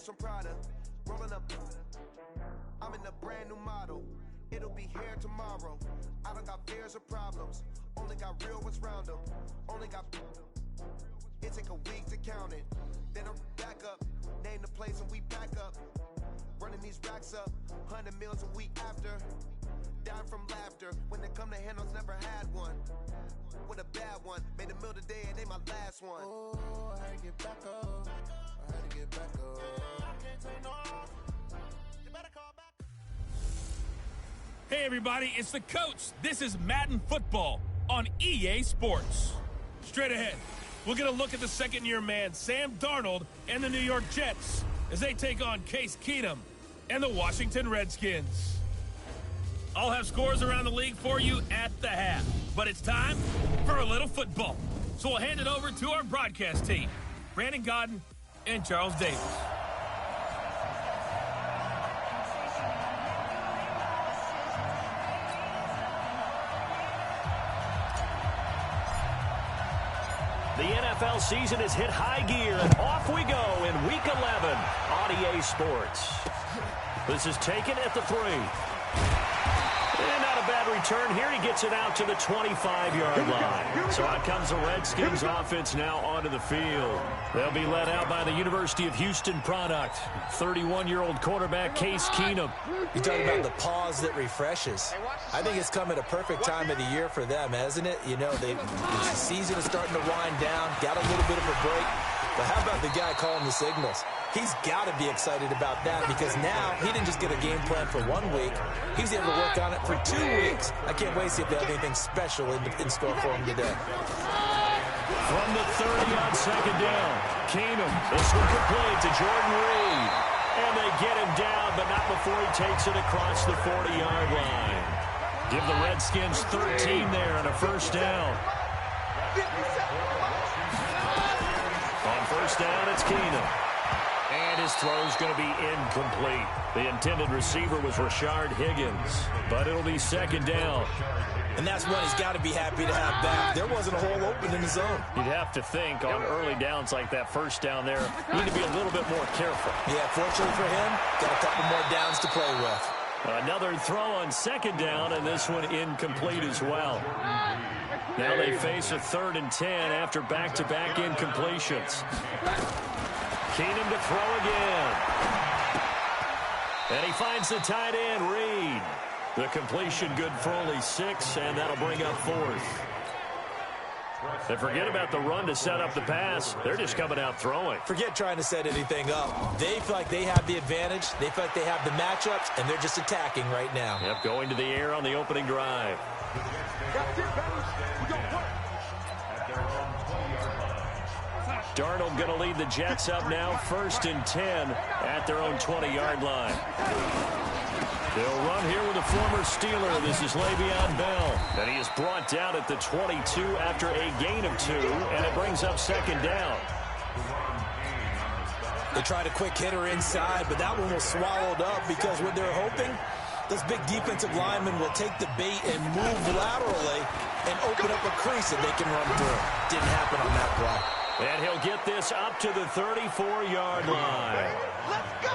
some Prada, rolling up. I'm in a brand new model. It'll be here tomorrow. I don't got fears or problems. Only got real ones round them. Only got. It take a week to count it. Then I'm back up. Name the place and we back up. Running these racks up. 100 meals a week after. Dying from laughter. When they come to handles, never had one. With a bad one. Made a meal today and they my last one. Oh, I had to get back up. I had to get back up. I can't take no. You better call back. Hey everybody, it's the coach. This is Madden Football on EA Sports. Straight ahead, we're going to look at the second-year man, Sam Darnold, and the New York Jets as they take on Case Keenum and the Washington Redskins. I'll have scores around the league for you at the half, but it's time for a little football. So we'll hand it over to our broadcast team, Brandon Godden and Charles Davis. The NFL season has hit high gear, and off we go in Week 11 on EA Sports. This is taken at the 3. And not a bad return here. He gets it out to the 25-yard line. So out comes the Redskins offense now onto the field. They'll be led out by the University of Houston product, 31-year-old quarterback Case Keenum. You talk about the pause that refreshes. I think it's come at a perfect time of the year for them, hasn't it? You know, the season is starting to wind down, got a little bit of a break. But how about the guy calling the signals? He's got to be excited about that because now he didn't just get a game plan for 1 week. He was able to work on it for 2 weeks. I can't wait to see if they have anything special in store for him today. From the 30 on second down, Keenum, this one complete to Jordan Reed. And they get him down, but not before he takes it across the 40-yard line. Give the Redskins 13 there on a first down. On first down, it's Keenum. And his throw's going to be incomplete. The intended receiver was Rashard Higgins, but it'll be second down. And that's one he's got to be happy to have back. There wasn't a hole open in the zone. You'd have to think on early downs like that first down there, you need to be a little bit more careful. Yeah, fortunately for him, got a couple more downs to play with. Another throw on second down, and this one incomplete as well. Now they face a 3rd and 10 after back-to-back incompletions. Keenum to throw again. And he finds the tight end, Reed. The completion good for only 6, and that'll bring up 4th. And forget about the run to set up the pass. They're just coming out throwing. Forget trying to set anything up. They feel like they have the advantage. They feel like they have the matchups, and they're just attacking right now. Yep, going to the air on the opening drive. Darnold going to lead the Jets up now, 1st and 10 at their own 20-yard line. They'll run here with a former Steeler. This is Le'Veon Bell. And he is brought down at the 22 after a gain of 2, and it brings up second down. They tried a quick hitter inside, but that one was swallowed up because what they're hoping, this big defensive lineman will take the bait and move laterally and open up a crease that they can run through. Didn't happen on that play. And he'll get this up to the 34-yard line. Let's go!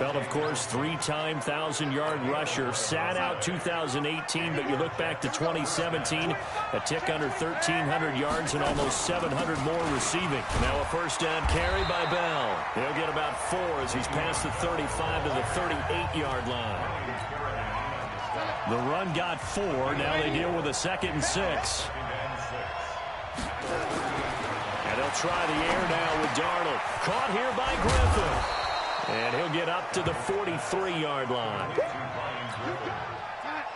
Bell, of course, 3-time 1,000-yard rusher. Sat out 2018, but you look back to 2017, a tick under 1,300 yards and almost 700 more receiving. Now a first down carry by Bell. He'll get about 4 as he's past the 35 to the 38-yard line. The run got 4. Now they deal with a 2nd and 6. And they'll try the air now with Darnold. Caught here by Griffin. And he'll get up to the 43-yard line.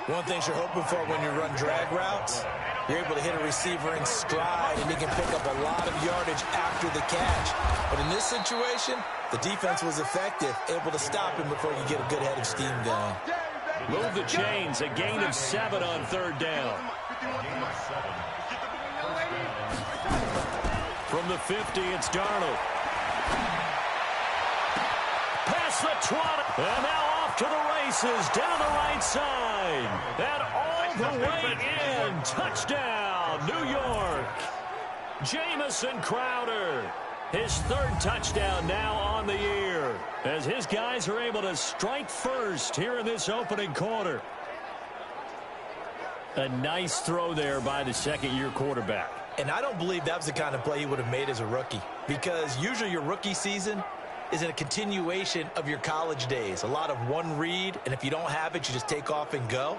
One thing you're hoping for when you run drag routes, you're able to hit a receiver in stride, and he can pick up a lot of yardage after the catch. But in this situation, the defense was effective, able to stop him before you get a good head of steam going. Move the chains, a gain of 7 on 3rd down. From the 50, it's Darnold. Past the 20, and now off to the races, down the right side. And all the way in, touchdown, New York. Jamison Crowder. His third touchdown now on the year, as his guys are able to strike first here in this opening quarter. A nice throw there by the second-year quarterback. And I don't believe that was the kind of play he would have made as a rookie, because usually your rookie season is a continuation of your college days. A lot of one read, and if you don't have it, you just take off and go.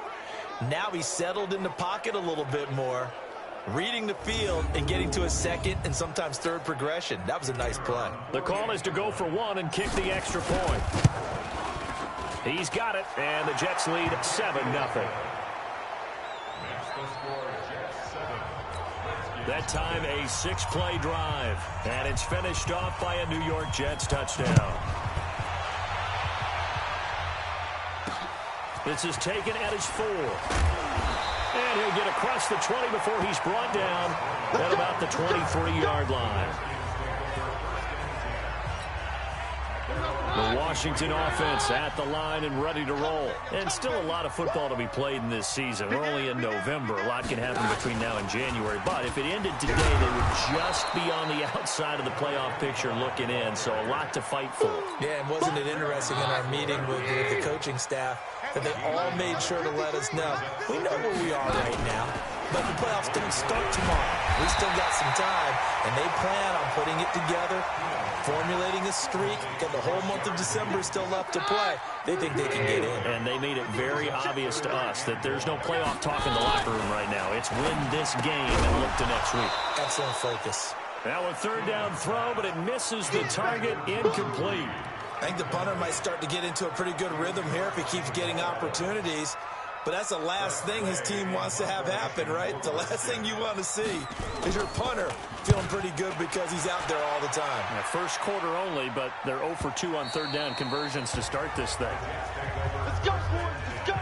Now he's settled in the pocket a little bit more, reading the field and getting to a second and sometimes third progression. That was a nice play. The call is to go for one and kick the extra point. He's got it, and the Jets lead 7-0. That time a 6-play drive, and it's finished off by a New York Jets touchdown. This is taken at his 4. And he'll get across the 20 before he's brought down at about the 23-yard line. The Washington offense at the line and ready to roll. And still a lot of football to be played in this season. We're only in November. A lot can happen between now and January. But if it ended today, they would just be on the outside of the playoff picture looking in. So a lot to fight for. Yeah, and wasn't it interesting in our meeting with the coaching staff that they all made sure to let us know, we know where we are right now, but the playoffs don't start tomorrow. We still got some time, and they plan on putting it together, formulating a streak. Got the whole month of December still left to play. They think they can get in. And they made it very obvious to us that there's no playoff talk in the locker room right now. It's win this game and look to next week. Excellent focus. Now a third down throw, but it misses the target, incomplete. I think the punter might start to get into a pretty good rhythm here if he keeps getting opportunities. But that's the last thing his team wants to have happen, right? The last thing you want to see is your punter feeling pretty good because he's out there all the time. Yeah, first quarter only, but they're 0 for 2 on third down conversions to start this thing. Let's go, boys. Let's go.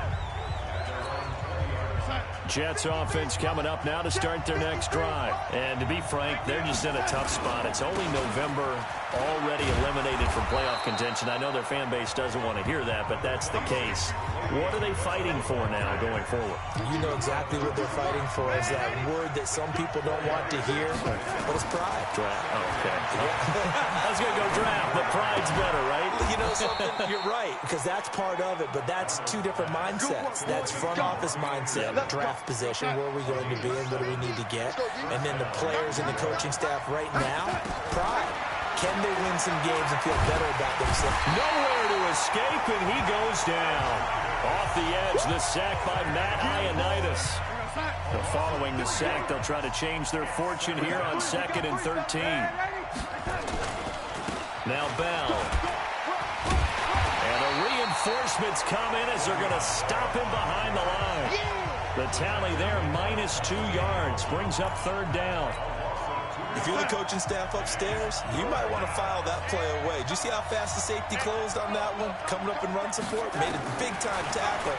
Jets offense coming up now to start their next drive. And to be frank, they're just in a tough spot. It's only November, already eliminated from playoff contention. I know their fan base doesn't want to hear that, but that's the case. What are they fighting for now going forward? You know exactly what they're fighting for. Is that word that some people don't want to hear, but it's pride. Draft. Oh, okay. I was going to go draft, but pride's better, right? You know something? You're right, because that's part of it, but that's two different mindsets. That's front office mindset, draft position, where are we going to be and what do we need to get? And then the players and the coaching staff right now, pride. Can they win some games and feel better about themselves? Nowhere to escape, and he goes down. Off the edge, the sack by Matt Ioannidis. Following the sack, they'll try to change their fortune here on 2nd and 13. Now Bell. And the reinforcements come in as they're going to stop him behind the line. The tally there, -2 yards, brings up third down. If you're the coaching staff upstairs, you might want to file that play away. Did you see how fast the safety closed on that one? Coming up in run support, made a big-time tackle.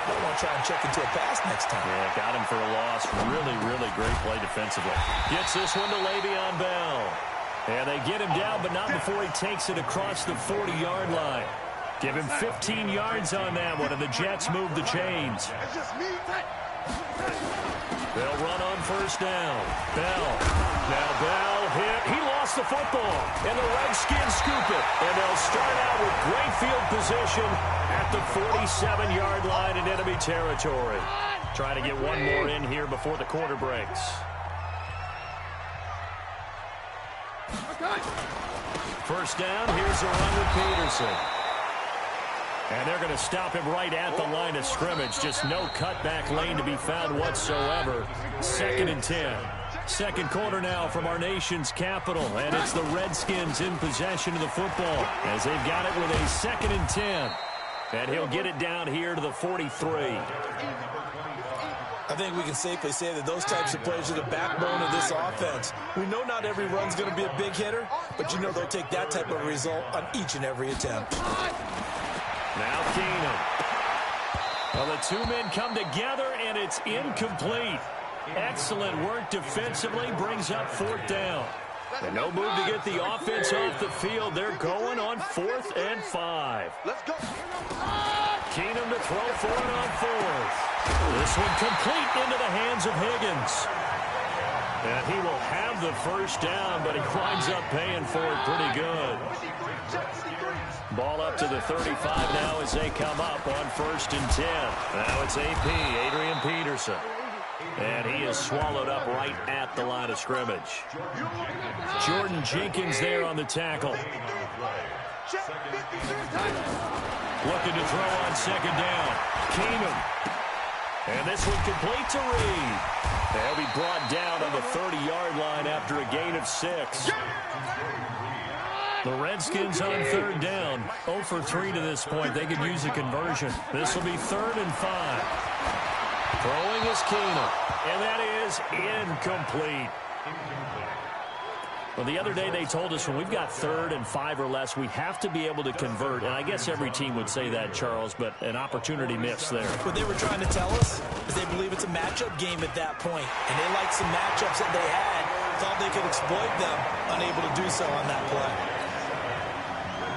Don't want to try and check into a pass next time. Yeah, got him for a loss. Really, really great play defensively. Gets this one to Le'Veon Bell. And they get him down, but not before he takes it across the 40-yard line. Give him 15 yards on that one, and the Jets move the chains. They'll run on first down. Bell. Now Bell hit. He lost the football. And the Redskins scoop it. And they'll start out with great field position at the 47-yard line in enemy territory. Trying to get one more in here before the quarter breaks. First down. Here's a run with Peterson. And they're going to stop him right at the line of scrimmage. Just no cutback lane to be found whatsoever. 2nd and 10. Second quarter now from our nation's capital. And it's the Redskins in possession of the football as they've got it with a 2nd and 10. And he'll get it down here to the 43. I think we can safely say that those types of plays are the backbone of this offense. We know not every run's going to be a big hitter, but you know they'll take that type of result on each and every attempt. Now Keenum. Well, the two men come together, and it's incomplete. Excellent work defensively, brings up 4th down. And no move to get the offense off the field. They're going on 4th and 5. Let's go. Keenum to throw for it on 4th. This one complete into the hands of Higgins. And he will have the first down, but he winds up paying for it pretty good. Ball up to the 35 now as they come up on 1st and 10. Now it's AP, Adrian Peterson. And he is swallowed up right at the line of scrimmage. Jordan Jenkins there on the tackle. Looking to throw on 2nd down. Keenum. And this one complete to Reed. They'll be brought down on the 30-yard line after a gain of 6. The Redskins on 3rd down. 0 for 3 to this point. They could use a conversion. This will be 3rd and 5. Throwing is Keenum. And that is incomplete. Well, the other day they told us when we've got 3rd and 5 or less, we have to be able to convert. And I guess every team would say that, Charles, but an opportunity missed there. What they were trying to tell us is they believe it's a matchup game at that point. And they liked some matchups that they had, thought they could exploit them, unable to do so on that play.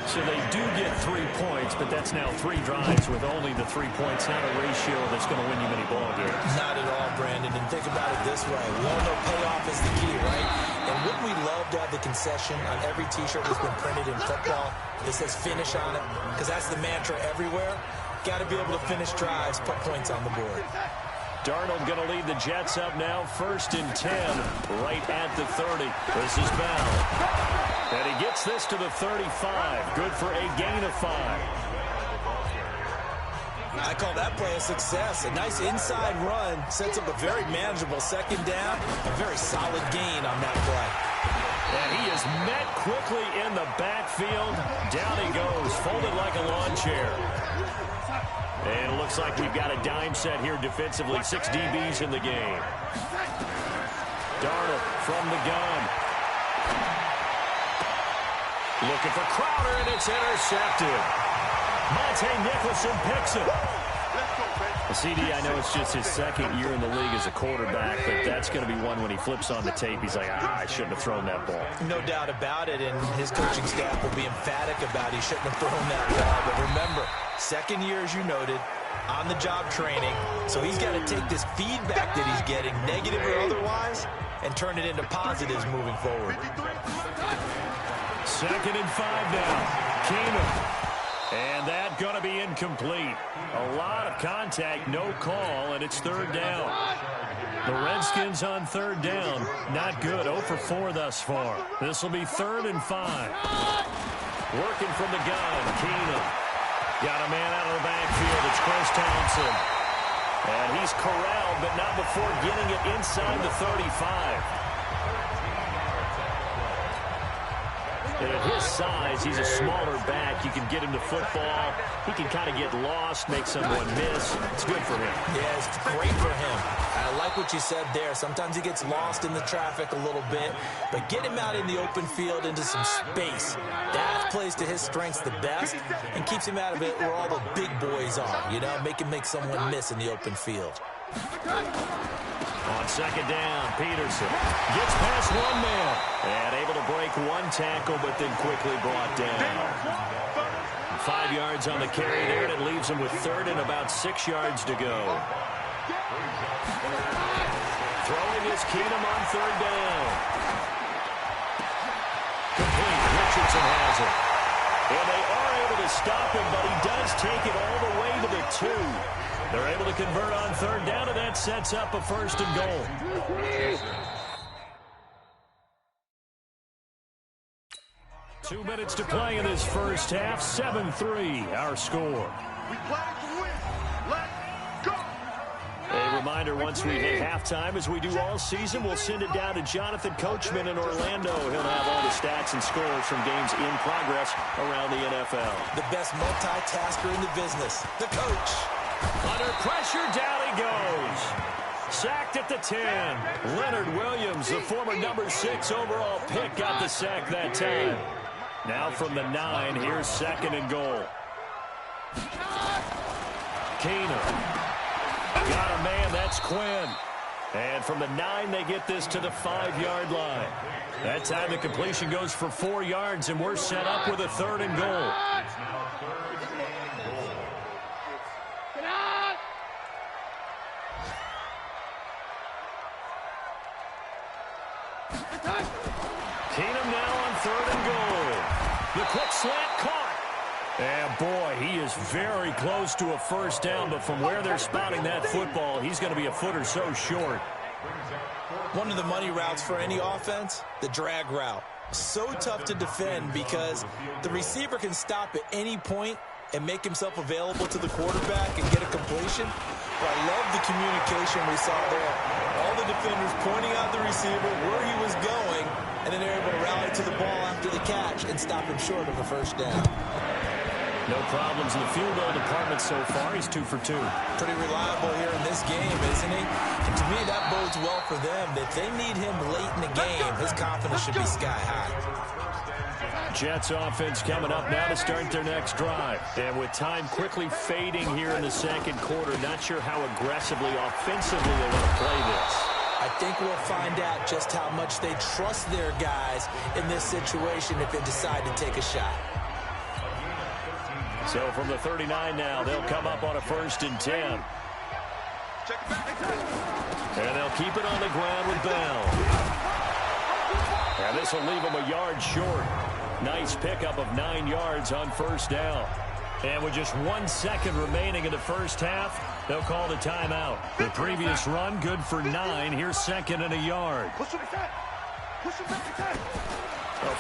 So they do get 3 points, but that's now 3 drives with only the 3 points, not a ratio that's going to win you many ball games. Not at all, Brandon. And think about it this way. We all know payoff is the key, right? And wouldn't we love to have the concession on every T-shirt that's been printed in football that says finish on it? Because that's the mantra everywhere. Got to be able to finish drives, put points on the board. Darnold going to lead the Jets up now, 1st and 10, right at the 30. This is Bell. And he gets this to the 35. Good for a gain of 5. I call that play a success. A nice inside run sets up a very manageable 2nd down. A very solid gain on that play. And he is met quickly in the backfield. Down he goes, folded like a lawn chair. And it looks like we've got a dime set here defensively. 6 DBs in the game. Darnold from the gun. Looking for Crowder, and it's intercepted. Monte Nicholson picks it. CD, I know it's just his 2nd year in the league as a quarterback, but that's going to be one when he flips on the tape. He's like, I shouldn't have thrown that ball. No doubt about it, and his coaching staff will be emphatic about he shouldn't have thrown that ball. But remember, 2nd year, as you noted, on-the-job training, so he's got to take this feedback that he's getting, negative or otherwise, and turn it into positives moving forward. 2nd and 5 now. Keenum. And that going to be incomplete. A lot of contact, no call, and it's 3rd down. The Redskins on 3rd down. Not good. 0 for 4 thus far. This will be 3rd and 5. Working from the gun. Keenum. Got a man out of the backfield. It's Chris Thompson. And he's corralled, but not before getting it inside the 35. And at his size, he's a smaller back. You can get him to football. He can kind of get lost, make someone miss. It's good for him. Yeah, it's great for him. I like what you said there. Sometimes he gets lost in the traffic a little bit, but get him out in the open field into some space. That plays to his strengths the best and keeps him out of it where all the big boys are, you know, make him make someone miss in the open field. On 2nd down, Peterson gets past one man and able to break one tackle, but then quickly brought down. 5 yards on the carry there, and it leaves him with 3rd and about 6 yards to go. Throwing is Keenum on 3rd down. Complete. Richardson has it. And they are able to stop him, but he does take it all the way to the 2. They're able to convert on 3rd down, and that sets up a 1st and goal. 2 minutes to play in this first half. 7-3, our score. We play to win. Let's go. A reminder, once we hit halftime, as we do all season, we'll send it down to Jonathan Coachman in Orlando. He'll have all the stats and scores from games in progress around the NFL. The best multitasker in the business, the coach. Under pressure, down he goes. Sacked at the 10. Leonard Williams, the former number 6 overall pick, got the sack that time. Now from the 9, here's 2nd and goal. Keenum. Got a man, that's Quinn. And from the 9, they get this to the 5-yard line. That time the completion goes for 4 yards, and we're set up with a 3rd and goal. Keenum now on 3rd and goal. The quick slant caught. And boy, he is very close to a first down, but from where they're spotting that football, he's going to be a foot or so short. One of the money routes for any offense, the drag route. So tough to defend because the receiver can stop at any point and make himself available to the quarterback and get a completion. But I love the communication we saw there. All the defenders pointing out the receiver, where he was going, and then they're able to rally to the ball after the catch and stop him short of a first down. No problems in the field goal department so far. He's 2 for 2. Pretty reliable here in this game, isn't he? And to me, that bodes well for them. If they need him late in the game, his confidence should be sky high. Jets offense coming up now to start their next drive. And with time quickly fading here in the second quarter, not sure how aggressively, offensively they want to play this. I think we'll find out just how much they trust their guys in this situation if they decide to take a shot. So from the 39 now, they'll come up on a 1st and 10. And they'll keep it on the ground with Bell. And this will leave them a yard short. Nice pickup of 9 yards on first down. And with just 1 second remaining in the first half, they'll call the timeout. The previous run, good for 9. Here's 2nd and a yard. A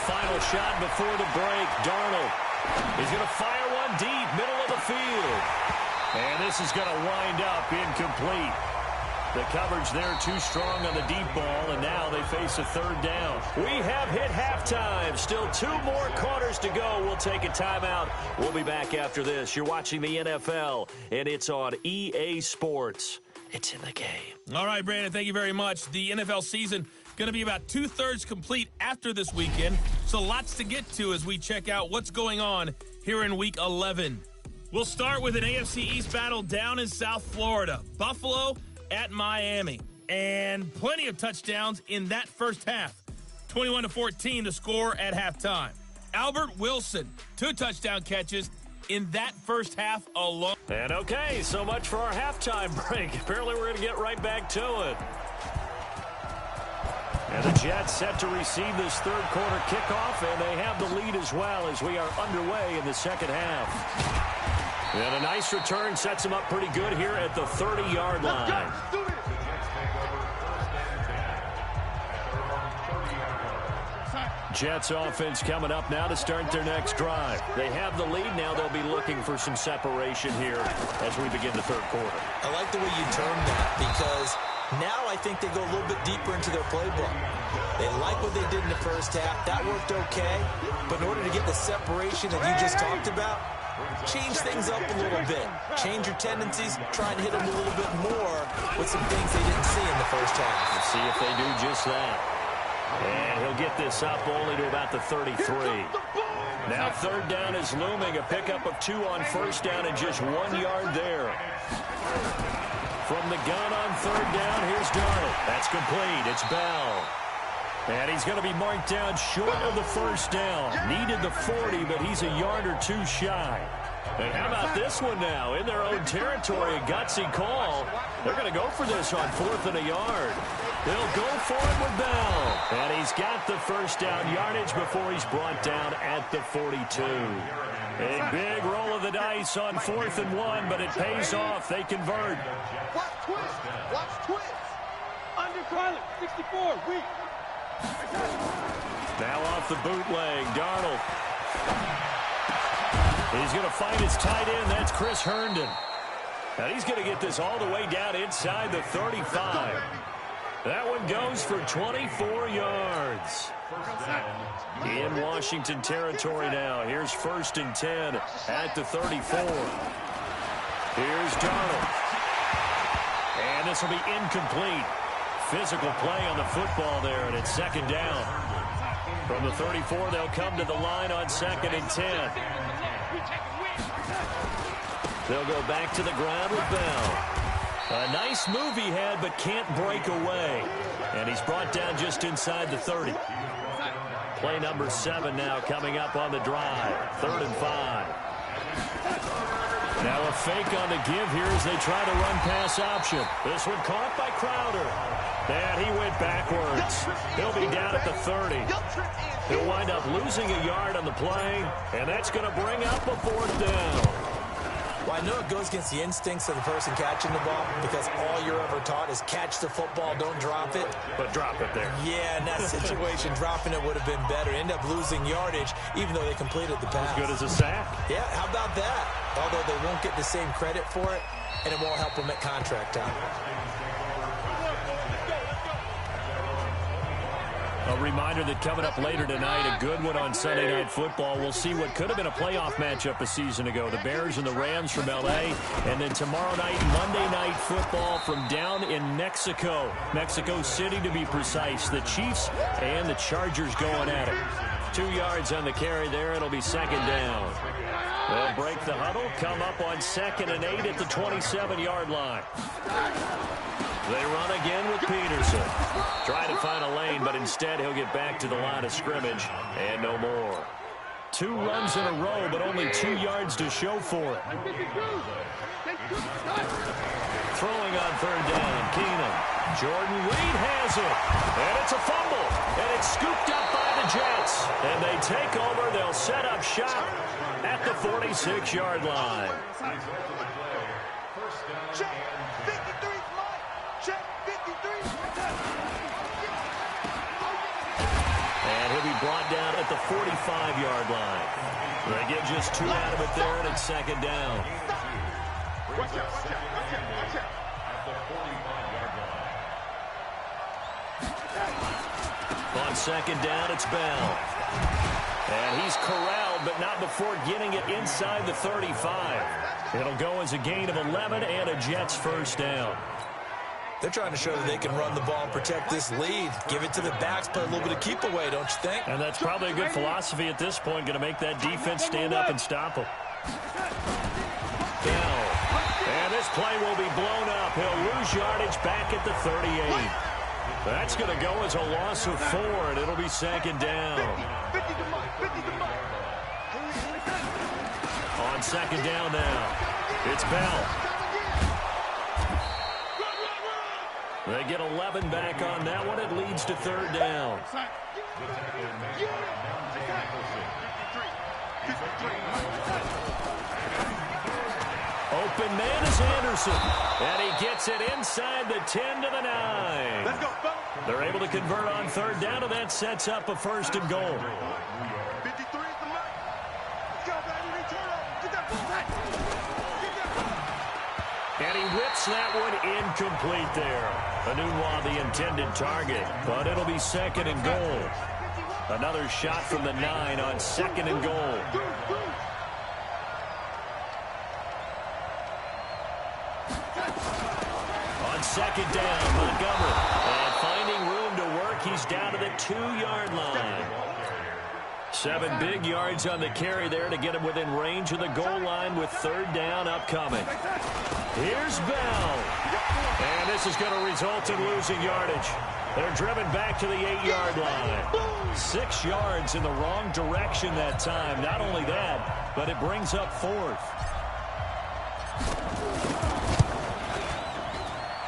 final shot before the break. Darnold. He's going to fire one deep, middle of the field. And this is going to wind up incomplete. The coverage there too strong on the deep ball, and now they face a 3rd down. We have hit halftime. Still 2 more quarters to go. We'll take a timeout. We'll be back after this. You're watching the NFL, and it's on EA Sports. It's in the game. All right, Brandon, thank you very much. The NFL season going to be about 2/3 complete after this weekend, so lots to get to as we check out what's going on here in Week 11. We'll start with an AFC East battle down in South Florida. Buffalo at Miami, and plenty of touchdowns in that first half. 21-14 the score at halftime. Albert Wilson, 2 touchdown catches in that first half alone. And okay, so much for our halftime break. Apparently we're going to get right back to it. And the Jets set to receive this 3rd quarter kickoff, and they have the lead as well as we are underway in the second half. And a nice return sets them up pretty good here at the 30-yard line. Jets offense coming up now to start their next drive. They have the lead now. They'll be looking for some separation here as we begin the 3rd quarter. I like the way you term that because now I think they go a little bit deeper into their playbook. They like what they did in the first half. That worked okay. But in order to get the separation that you just talked about, change things up a little bit. Change your tendencies. Try and hit them a little bit more with some things they didn't see in the first half. Let's see if they do just that. And he'll get this up only to about the 33. Now 3rd down is looming. A pickup of 2 on first down and just 1 yard there. From the gun on 3rd down, here's Darnold. That's complete. It's Bell. And he's going to be marked down short of the first down. Needed the 40, but he's a yard or 2 shy. And how about this one now? In their own territory, a gutsy call. They're going to go for this on 4th and a yard. They'll go for it with Bell. And he's got the first down yardage before he's brought down at the 42. A big roll of the dice on 4th and 1, but it pays off. They convert. Watch twist. Watch twist. Under Kyler, 64, weak. Now off the bootleg, Darnold. He's going to find his tight end. That's Chris Herndon. And he's going to get this all the way down inside the 35. That one goes for 24 yards. In Washington territory now. Here's 1st and 10 at the 34. Here's Darnold. And this will be incomplete. Physical play on the football there, and it's 2nd down. From the 34, they'll come to the line on 2nd and 10. They'll go back to the ground with Bell. A nice move he had, but can't break away. And he's brought down just inside the 30. Play number 7 now coming up on the drive. 3rd and 5. Now a fake on the give here as they try to run pass option. This one caught by Crowder. And he went backwards. He'll be down at the 30. He'll wind up losing a yard on the play, and that's going to bring up a 4th down. Well, I know it goes against the instincts of the person catching the ball because all you're ever taught is catch the football, don't drop it. But drop it there. Yeah, in that situation, dropping it would have been better. End up losing yardage, even though they completed the pass. As good as a sack. Yeah, how about that? Although they won't get the same credit for it, and it won't help them at contract time. A reminder that coming up later tonight, a good one on Sunday Night Football. We'll see what could have been a playoff matchup a season ago. The Bears and the Rams from L.A. And then tomorrow night, Monday Night Football from down in Mexico. Mexico City, to be precise. The Chiefs and the Chargers going at it. 2 yards on the carry there. It'll be 2nd down. They'll break the huddle, come up on 2nd and 8 at the 27-yard line. They run again with Peterson. Try to find a lane, but instead he'll get back to the line of scrimmage and no more. 2 runs in a row, but only 2 yards to show for it. Throwing on 3rd down, Keenum. Jordan Reed has it, and it's a fumble, and it's scooped up by the Jets. And they take over. They'll set up shop at the 46-yard line. Check 53, Mike. Check 53. And he'll be brought down at the 45-yard line. They get just 2 out of it there, and it's 2nd down. Watch out, watch out, watch out, watch out. On 2nd down, it's Bell. And he's corralled, but not before getting it inside the 35. It'll go as a gain of 11 and a Jets 1st down. They're trying to show that they can run the ball and protect this lead. Give it to the backs, play a little bit of keep away, don't you think? And that's probably a good philosophy at this point, going to make that defense stand up and stop them. Bell. And this play will be blown up. He'll lose yardage back at the 38. That's going to go as a loss of 4, and it'll be 2nd down. 50 to Mike, 50 to Mike. On 2nd down now, it's Bell. They get 11 back on that one. It leads to 3rd down. Open man is Anderson, and he gets it inside the 10 to the 9. Let's go, fellas. They're able to convert on 3rd down, and that sets up a 1st and goal. 53 is the mark. Let's go, baby. Return up. Get that ball back. Get that ball. And he whips that one incomplete there. Anunwa, the intended target, but it'll be 2nd and goal. Another shot from the 9 on 2nd and goal. On 2nd down, Montgomery. And finding room to work, he's down to the 2-yard line. 7 big yards on the carry there to get him within range of the goal line with 3rd down upcoming. Here's Bell. And this is going to result in losing yardage. They're driven back to the 8-yard line. 6 yards in the wrong direction that time. Not only that, but it brings up 4th.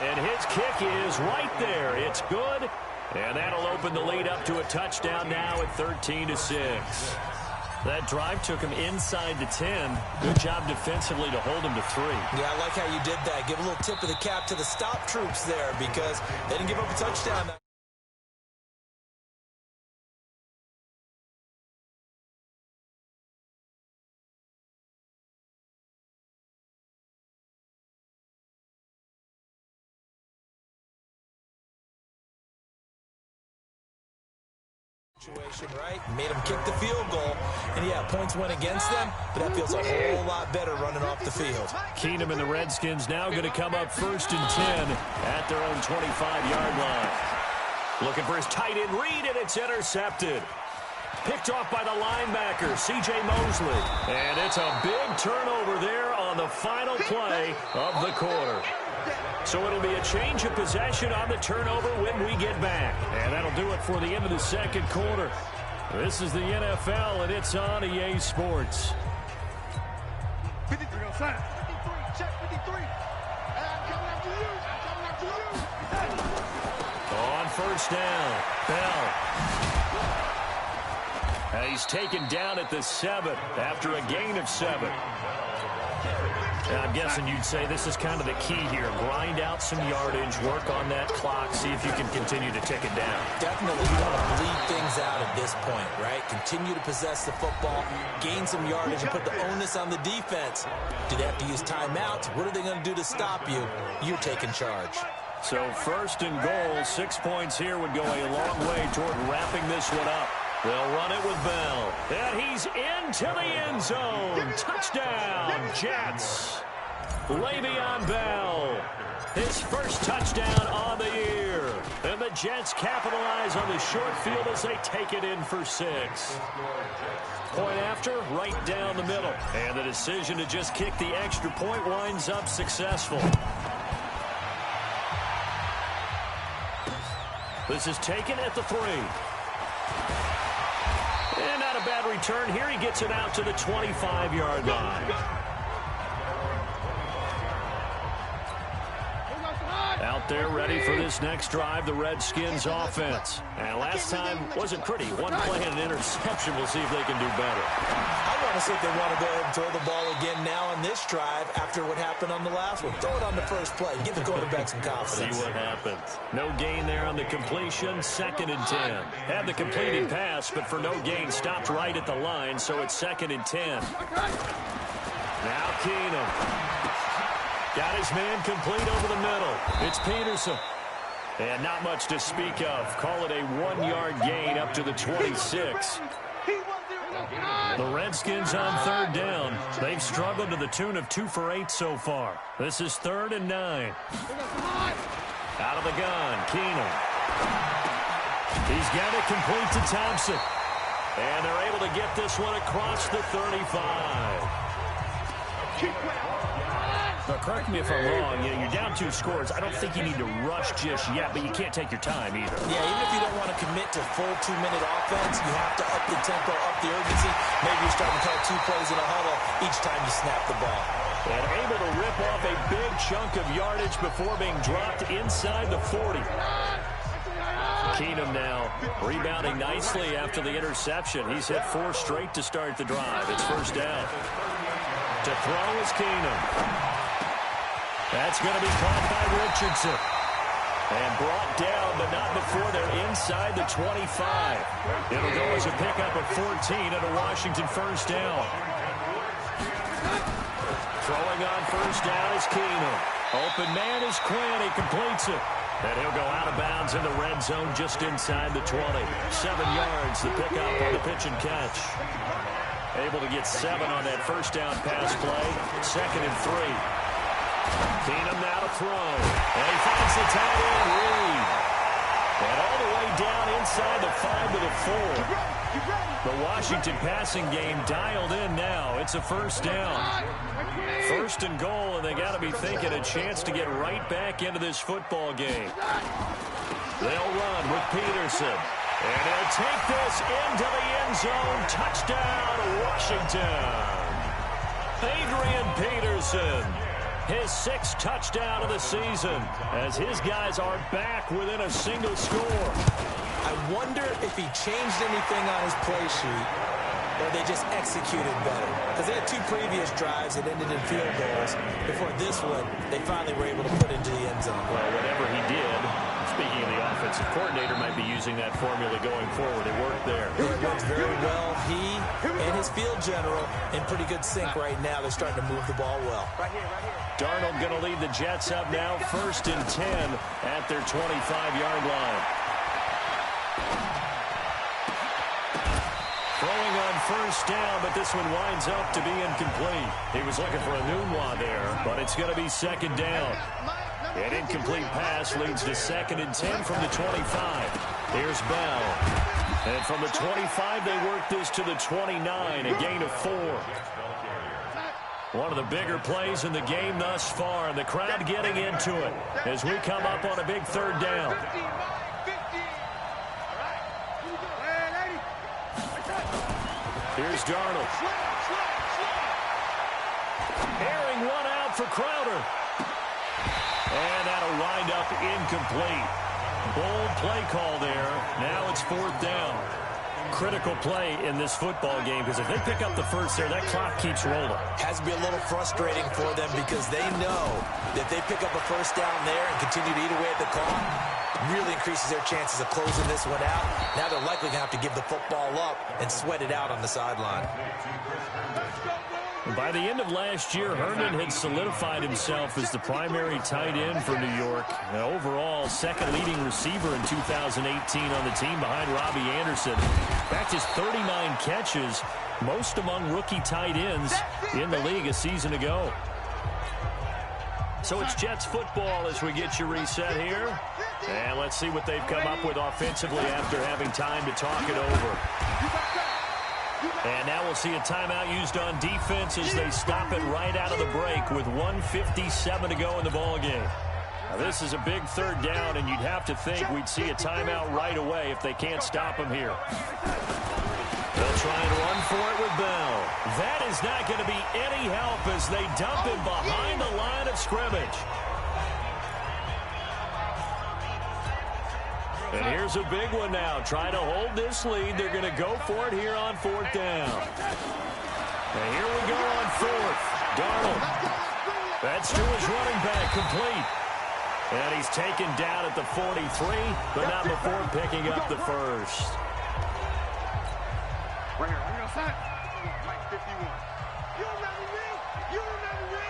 And his kick is right there. It's good. And that'll open the lead up to a touchdown now at 13-6. That drive took him inside the 10. Good job defensively to hold him to 3. Yeah, I like how you did that. Give a little tip of the cap to the stop troops there because they didn't give up a touchdown. Right? Made them kick the field goal. And, yeah, points went against them, but that feels a whole lot better running off the field. Keenum and the Redskins now going to come up 1st and 10 at their own 25-yard line. Looking for his tight end read, and it's intercepted. Picked off by the linebacker, C.J. Mosley. And it's a big turnover there on the final play of the quarter. So it'll be a change of possession on the turnover when we get back. And that'll do it for the end of the 2nd quarter. This is the NFL, and it's on EA Sports. 53 on side. Check 53. I'm coming after you. I'm coming after you. On first down, Bell. He's taken down at the 7 after a gain of 7. I'm guessing you'd say this is kind of the key here. Grind out some yardage, work on that clock, see if you can continue to tick it down. Definitely, you want to bleed things out at this point, right? Continue to possess the football, gain some yardage, and put the onus on the defense. Do they have to use timeouts? What are they going to do to stop you? You're taking charge. So first and goal, 6 points here would go a long way toward wrapping this one up. They'll run it with Bell. And he's into the end zone. Touchdown, Jets. Le'Veon Bell, his first touchdown on the year. And the Jets capitalize on the short field as they take it in for 6. Point after, right down the middle. And the decision to just kick the extra point winds up successful. This is taken at the 3. And not a bad return here. He gets it out to the 25-yard line. Out there ready for this next drive, the Redskins offense. And last time wasn't pretty. One play and an interception. We'll see if they can do better. I want to see if they want to go ahead and throw the ball again now on this drive after what happened on the last one. Throw it on the first play. Give the quarterback some confidence. See what happens. No gain there on the completion. 2nd and 10. Had the completed pass, but for no gain, stopped right at the line, so it's 2nd and 10. Now Keenum. Got his man complete over the middle. It's Peterson. And not much to speak of. Call it a 1-yard gain up to the 26. The Redskins on 3rd down. They've struggled to the tune of 2 for 8 so far. This is 3rd and 9. Out of the gun, Keenum. He's got it complete to Thompson. And they're able to get this one across the 35. Now, correct me if I'm wrong, you're down 2 scores. I don't think you need to rush just yet, but you can't take your time either. Yeah, even if you don't want to commit to full 2-minute offense, you have to up the tempo, up the urgency. Maybe you're starting to call 2 plays in a huddle each time you snap the ball. And able to rip off a big chunk of yardage before being dropped inside the 40. Keenum now rebounding nicely after the interception. He's hit 4 straight to start the drive. It's first down. To throw is Keenum. That's going to be caught by Richardson. And brought down, but not before they're inside the 25. It'll go as a pickup of 14 and a Washington first down. Throwing on first down is Keenum. Open man is Quinn. He completes it. And he'll go out of bounds in the red zone just inside the 20. 7 yards, the pickup on the pitch and catch. Able to get 7 on that first down pass play. 2nd and 3. Keenum now to throw. And he finds the tight end, Reed. And all the way down inside the 5 to the 4. The Washington passing game dialed in now. It's a first down. 1st and goal, and they got to be thinking a chance to get right back into this football game. They'll run with Peterson. And he'll take this into the end zone. Touchdown, Washington. Adrian Peterson. His 6th touchdown of the season as his guys are back within a single score. I wonder if he changed anything on his play sheet or they just executed better. Because they had 2 previous drives that ended in field goals. Before this one, they finally were able to put into the end zone. Well, whatever he did, speaking of the offensive coordinator, might be using that formula going forward. It worked there. It worked very well. He and his field general in pretty good sync right now. They're starting to move the ball well. Right here. Darnold going to lead the Jets up now, 1st and 10 at their 25-yard line. Throwing on first down, but this one winds up to be incomplete. He was looking for a Nunwa there, but it's going to be 2nd down. An incomplete pass leads to 2nd and 10 from the 25. Here's Bell. And from the 25, they work this to the 29, a gain of 4. One of the bigger plays in the game thus far, and the crowd getting into it as we come up on a big 3rd down. Here's Darnold. Airing one out for Crowder. And that'll wind up incomplete. Bold play call there. Now it's 4th down. Critical play in this football game, because if they pick up the first there, that clock keeps rolling. Has to be a little frustrating for them because they know that they pick up a first down there and continue to eat away at the clock, really increases their chances of closing this one out. Now they're likely going to have to give the football up and sweat it out on the sideline. By the end of last year, Herndon had solidified himself as the primary tight end for New York. And overall, second leading receiver in 2018 on the team behind Robbie Anderson. In fact, his 39 catches, most among rookie tight ends in the league a season ago. So it's Jets football as we get you reset here. And let's see what they've come up with offensively after having time to talk it over. And now we'll see a timeout used on defense as they stop it right out of the break with 1:57 to go in the ballgame. Now this is a big 3rd down, and you'd have to think we'd see a timeout right away if they can't stop him here. They'll try and run for it with Bell. That is not going to be any help as they dump him behind the line of scrimmage. And here's a big one now. Trying to hold this lead. They're going to go for it here on 4th down. And here we go on 4th. Darnold. That's to his running back, complete. And he's taken down at the 43, but not before picking up the first. Right here, on your side. Mike 51. You remember me? You remember me?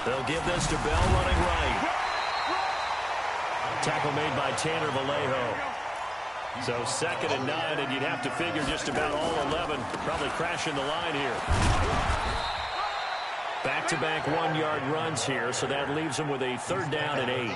They'll give this to Bell running right. Tackle made by Tanner Vallejo. So 2nd and 9, and you'd have to figure just about all 11 probably crashing the line here. Back-to-back 1-yard runs here, so that leaves them with a 3rd down and 8.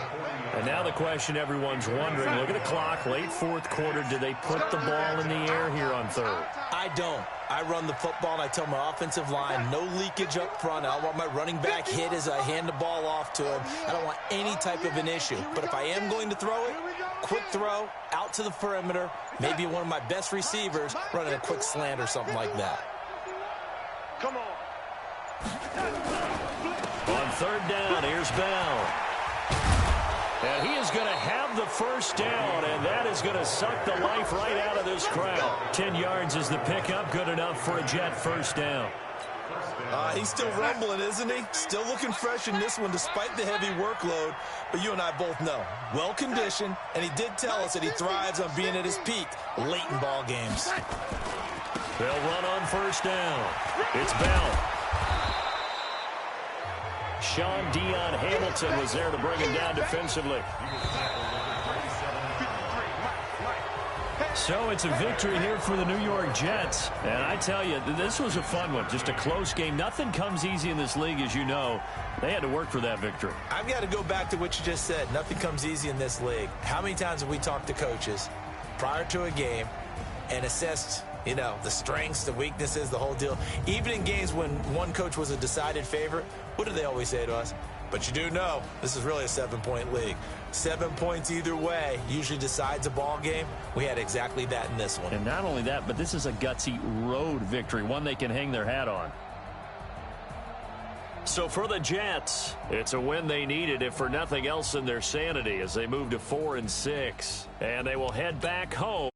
And now the question everyone's wondering, look at the clock, late 4th quarter, do they put the ball in the air here on 3rd? I don't. I run the football, and I tell my offensive line, no leakage up front. I don't want my running back hit as I hand the ball off to him. I don't want any type of an issue. But if I am going to throw it, quick throw, out to the perimeter, maybe one of my best receivers running a quick slant or something like that. Come on. On 3rd down, here's Bell. And he is going to have the first down, and that is going to suck the life right out of this crowd. 10 yards is the pickup, good enough for a Jet first down. He's still rumbling, isn't he? Still looking fresh in this one despite the heavy workload. But you and I both know, well-conditioned, and he did tell us that he thrives on being at his peak late in ball games. They'll run on first down. It's Bell. Sean Dion Hamilton was there to bring him down defensively. So it's a victory here for the New York Jets. And I tell you, this was a fun one. Just a close game. Nothing comes easy in this league, as you know. They had to work for that victory. I've got to go back to what you just said. Nothing comes easy in this league. How many times have we talked to coaches prior to a game and assessed, you know, the strengths, the weaknesses, the whole deal? Even in games when one coach was a decided favorite, what do they always say to us? But you do know this is really a 7-point league. 7 points either way usually decides a ball game. We had exactly that in this one. And not only that, but this is a gutsy road victory, one they can hang their hat on. So for the Jets, it's a win they needed, if for nothing else, in their sanity, as they move to 4-6. And they will head back home.